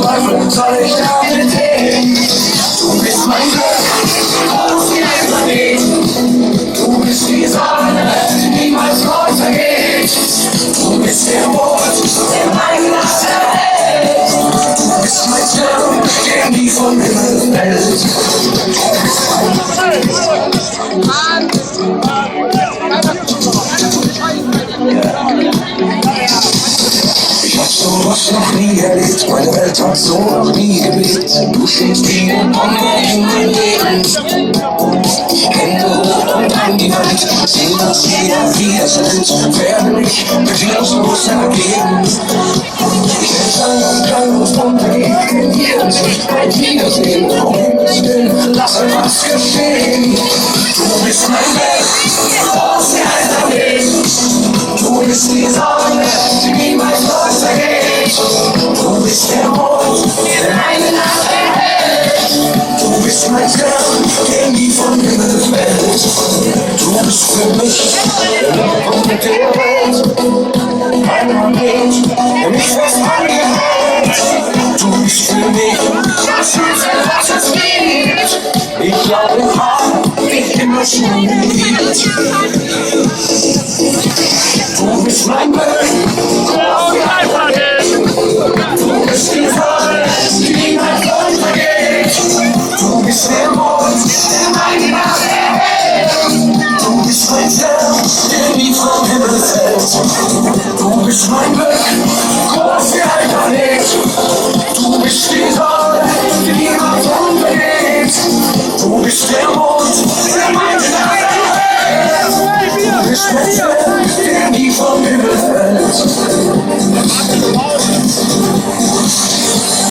verzweifelt soll ich damit hin? Du bist mein Glück, aus dem Planet. Du bist die Sonne, die niemals untergeht. Du bist der Mond, der mein Glas erhält. Du bist mein Stern, der nie vom Himmel fällt. Ich hab sowas noch nie erlebt, meine Welt hat so noch nie gelebt. Du stehst wie eine Bombe in mein Leben. Hände hoch und an die Wand, sehen, dass jeder wie es ist, werde mich bedingungslos ergeben. Ich hätte an klanglos runtergehen, in jedem Sicht bei Wiedersehen. Um Himmels Willen, lass etwas geschehen. Du bist mein Weg, aus der Alterwelt. Du bist die Sonne, die niemals untergeht. Du bist der Mond, der deine Nacht erhält. Du bist mein Stern, der nie vom Himmel fällt. Du bist für mich der Mittelpunkt der Welt. Mein Magnet, der mich fest angehält. Du bist für mich das Schönste, was es gibt. Ich glaube, ich habe dich immer schon geliebt. Du bist mein Glück.